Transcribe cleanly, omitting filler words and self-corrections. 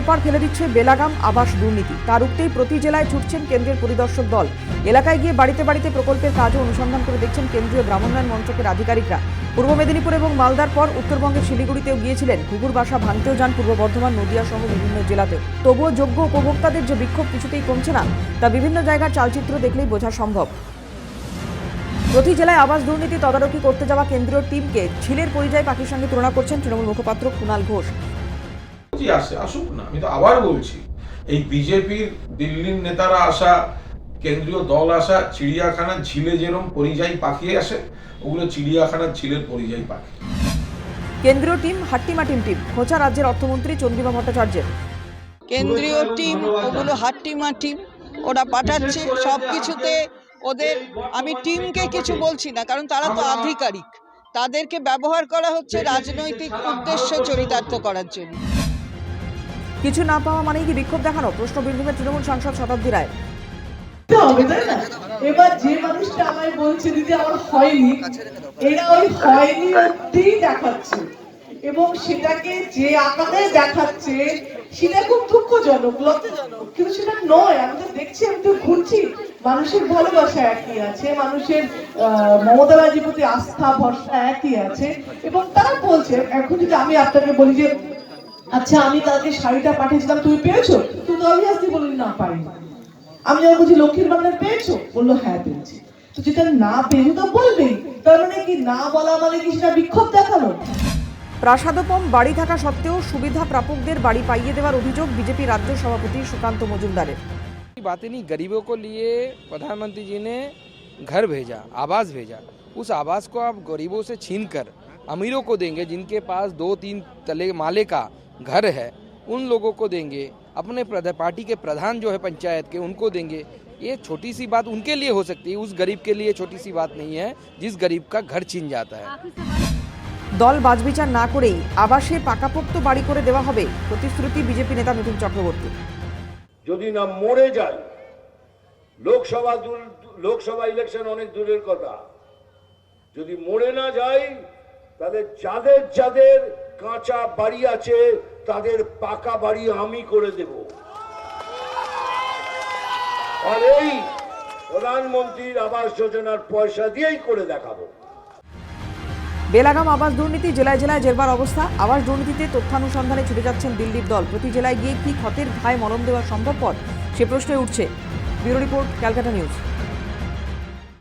তোলপাড় ফেলে দিচ্ছে বেলাগাম আবাস দুর্নীতি। তা রুখতেই প্রতি জেলায় ছুটছেন কেন্দ্রের পরিদর্শক দল। এলাকায় গিয়ে বাড়িতে বাড়িতে প্রকল্পের কাজও অনুসন্ধান করে দেখছেন কেন্দ্রীয় গ্রামোন্নয়ন মন্ত্রকের আধিকারিকরা। পূর্ব মেদিনীপুর এবং মালদার পর উত্তরবঙ্গের শিলিগুড়িতেও গিয়েছিলেন। ঘুঘুর বাসা ভাঙতেও যান পূর্ব বর্ধমান, নদিয়া সহ বিভিন্ন জেলাতেও। তবুও যোগ্য উপভোক্তাদের যে বিক্ষোভ কিছুতেই কমছে না, তা বিভিন্ন জায়গার চালচিত্র দেখলেই বোঝা সম্ভব। প্রতি জেলায় আবাস দুর্নীতি তদারকি করতে যাওয়া কেন্দ্রীয় টিমকে ঝিলের পরিযায়ী পাখির সঙ্গে তুলনা করছেন তৃণমূল মুখপাত্র কুণাল ঘোষ। আসুক না, আমি তো আবার বলছি, এই বিজেপির দিল্লির নেতারা আসা, কেন্দ্রীয় দল আসা, চিড়িয়াখানার ঝিলে যেরকম পরিযায়ী পাখি আসে, ওগুলো চিড়িয়াখানার ঝিলের পরিযায়ী পাখি। কেন্দ্রীয় টিম হাট্টিমা টিম খোঁচা রাজ্যের অর্থমন্ত্রী চন্দ্রিমা ভট্টাচার্যের। কেন্দ্রীয় টিম ওগুলো হাট্টিমা টিম ওরা পাঠাচ্ছে সবকিছুতে। ওদের আমি টিমকে কিছু বলছি না, কারণ তারা তো আধিকারিক, তাদেরকে ব্যবহার করা হচ্ছে রাজনৈতিক উদ্দেশ্য চরিতার্থ করার জন্য। কিছু না পাওয়া মানেই কি বিক্ষোভ দেখানো? প্রশ্ন বীরভূমের তৃণমূল সাংসদ শতাব্দী রায়। এবার যে মানুষটা আমায় বলছে দিদি আমার হয়নি, এরা ওই হয়নি অবধি দেখাচ্ছে এবং সেটাকে যে আকারে দেখাচ্ছে সেটা খুব দুঃখজনক, লজ্জাজনক, কিন্তু সেটা নয়। আমি তো দেখছি, আমি তো ঘুরছি, মানুষের ভালোবাসা একই আছে, মানুষের মমতা ব্যানার্জির প্রতি আস্থা ভরসা একই আছে। এবং তারা বলছে, এখন যদি আমি আপনাকে বলি যে আচ্ছা আমি কালকে শাড়িটা পাঠিয়েছিলাম, তুমি পেয়েছো? তুমি তো অবভিয়াসলি বললি না পাইনি। আমি যখন বলছি লক্ষ্মীর ভান্ডার পেয়েছো, বললো হ্যাঁ পেয়েছি। তো যেটা না পেয়েছো তো বলবেই, তার মানে কি না বলা মানে কি সেটা বিক্ষোভ দেখানো? প্রাসাদোপম বাড়ি থাকা সত্ত্বেও সুবিধা প্রাপকদের বাড়ি পাইয়ে দেওয়ার অভিযোগ বিজেপি রাজ্য সভাপতি সুকান্ত মজুমদারের। बातें नहीं, गरीबों को लिए प्रधानमंत्री जी ने घर भेजा, आवास भेजा। उस आवास को आप गरीबों से छीनकर अमीरों को देंगे, जिनके पास 2-3 तले माले का घर है, उन लोगों को देंगे। अपने पार्टी के प्रधान जो है पंचायत के, उनको देंगे। ये छोटी सी बात उनके लिए हो सकती है, उस गरीब के लिए छोटी सी बात नहीं है जिस गरीब का घर छीन जाता है। দল বাজবিচার না করেই আবাসে পাকাপোক্ত বাড়ি করে দেওয়া হবে, প্রতিশ্রুতি বিজেপি নেতা মিঠুন চক্রবর্তী। যদি না মরে যায়, লোকসভা ইলেকশন অনেক দূরের কথা, যদি মরে না যায়, তাহলে যাদের যাদের কাঁচা বাড়ি আছে তাদের পাকা বাড়ি আমি করে দেব। আর এই প্রধানমন্ত্রীর আবাস যোজনার পয়সা দিয়েই করে দেখাবো। বেলাগাম আবাস দুর্নীতি জেলায় জেলায় জেরবার অবস্থা। আবাস দুর্নীতিতে তথ্যানুসন্ধানে ছুটে যাচ্ছেন দিল্লির দল। প্রতি জেলায় গিয়ে কি ক্ষতের ঘায়ে মলম দেওয়া সম্ভবপর, সে প্রশ্নই উঠছে। Bureau report, Calcutta news.